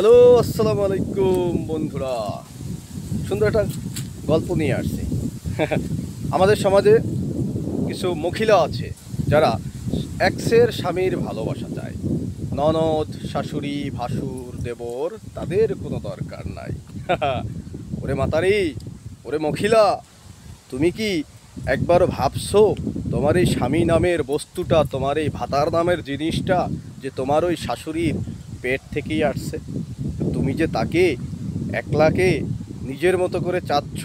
Hello, আসসালামু আলাইকুম বন্ধুরা। সুন্দর একটা গল্প নিয়ে আসছি। আমাদের সমাজে কিছু মহিলা আছে যারা এক্সের স্বামীর ভালোবাসা চায়। ননদ, শাশুড়ি, ভাসুর, দেবর তাদের কোনো দরকার নাই। ওরে মাতারি, ওরে মহিলা, তুমি কি একবার ভাবছো তোমার এই স্বামী নামের বস্তুটা, তোমার এই ভাতার নামের জিনিসটা যে তোমার ওই শাশুড়ির পেট থেকেই আসছে? তুমি যে তাকে একলাকে নিজের মতো করে চাচ্ছ,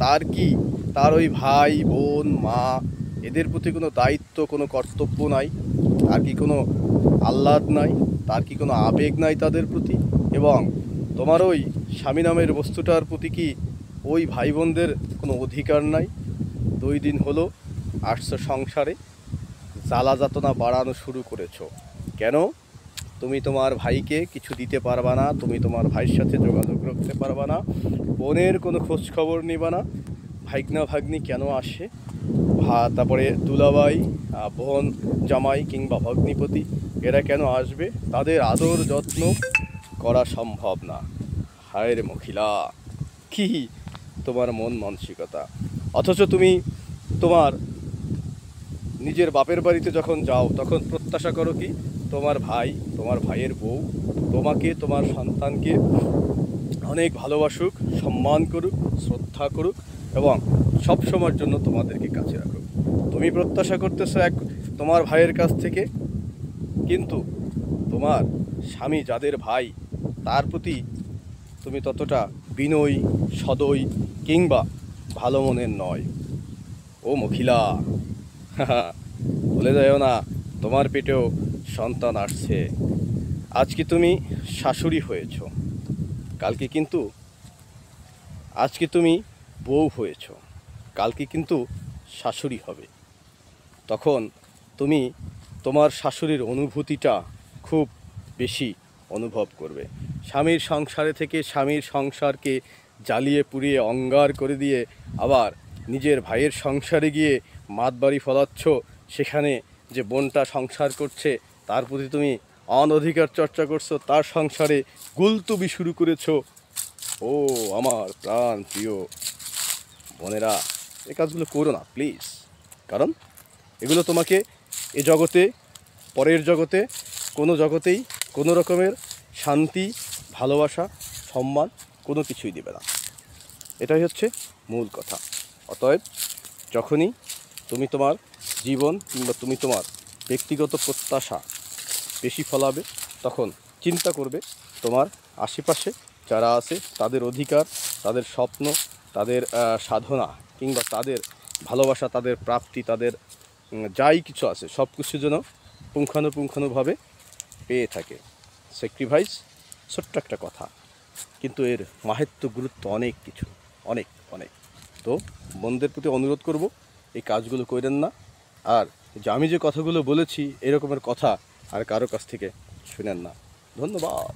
তার কি তার ওই ভাই বোন মা এদের প্রতি কোনো দায়িত্ব, কোনো কর্তব্য নাই? তার কি কোনো আহ্লাদ নাই? তার কি কোনো আবেগ নাই তাদের প্রতি? এবং তোমার ওই স্বামী নামের বস্তুটার প্রতি কি ওই ভাই বোনদের কোনো অধিকার নাই? 2 দিন হলো আসছো সংসারে, জ্বালা যাতনা বাড়ানো শুরু করেছো কেন? তুমি তোমার ভাইকে কিছু দিতে পারবা না, তুমি তোমার ভাইয়ের সাথে যোগাযোগ রাখতে পারবা না, বোনের কোনো খোঁজ খবর নিবা না। ভাইগনা ভাগ্নি কেন আসে? তারপরে দুলাভাই, বোন, জামাই কিংবা ভগ্নিপতি এরা কেন আসবে? তাদের আদর যত্ন করা সম্ভব না। হায় রে মহিলা, কি তোমার মন মানসিকতা! অথচ তুমি তোমার নিজের বাপের বাড়িতে যখন যাও তখন প্রত্যাশা করো কি তোমার ভাই, তোমার ভাইয়ের বউ তোমাকে, তোমার সন্তানকে অনেক ভালোবাসুক, সম্মান করুক, শ্রদ্ধা করুক এবং সব সময়ের জন্য তোমাদেরকে কাছে রাখুক। তুমি প্রত্যাশা করতেছো এক তোমার ভাইয়ের কাছ থেকে, কিন্তু তোমার স্বামী যাদের ভাই তার প্রতি তুমি ততটা বিনয়ী, সদয় কিংবা ভালো মনের নয়। ও মহিলা, ভুলে যাও না তোমার পেটেও সন্তান আসছে। আজকে তুমি শাশুড়ি হয়েছ, কালকে কিন্তু আজকে তুমি বউ হয়েছ, কালকে কিন্তু শাশুড়ি হবে। তখন তুমি তোমার শাশুড়ির অনুভূতিটা খুব বেশি অনুভব করবে। স্বামীর সংসারে থেকে স্বামীর সংসারকে জ্বালিয়ে পুড়িয়ে অঙ্গার করে দিয়ে আবার নিজের ভাইয়ের সংসারে গিয়ে মাতবাড়ি ফলাচ্ছ, সেখানে যে বোনটা সংসার করছে তার প্রতি তুমি অনধিকার চর্চা করছো, তার সংসারে গুলতুবি শুরু করেছো। ও আমার প্রাণ প্রিয় বোনেরা, এই কাজগুলো করো না প্লিজ। কারণ এগুলো তোমাকে এ জগতে, পরের জগতে, কোনো জগতেই কোনো রকমের শান্তি, ভালোবাসা, সম্মান কোনো কিছুই দেবে না। এটাই হচ্ছে মূল কথা। অতএব যখনই তুমি তোমার জীবন কিংবা তুমি তোমার ব্যক্তিগত প্রত্যাশা বেশি ফলাবে, তখন চিন্তা করবে তোমার আশেপাশে যারা আছে তাদের অধিকার, তাদের স্বপ্ন, তাদের সাধনা কিংবা তাদের ভালোবাসা, তাদের প্রাপ্তি, তাদের যাই কিছু আছে সব কিছু যেন পুঙ্খানুপুঙ্খানুভাবে পেয়ে থাকে। স্যাক্রিফাইস ছোট্ট একটা কথা, কিন্তু এর মাহাত্ম্য, গুরুত্ব অনেক কিছু, অনেক অনেক। তো বোনদের প্রতি অনুরোধ করব, এই কাজগুলো করেন না। আর যে আমি যে কথাগুলো বলেছি এরকমের কথা আর কারো কাছ থেকে শুনেন না। ধন্যবাদ।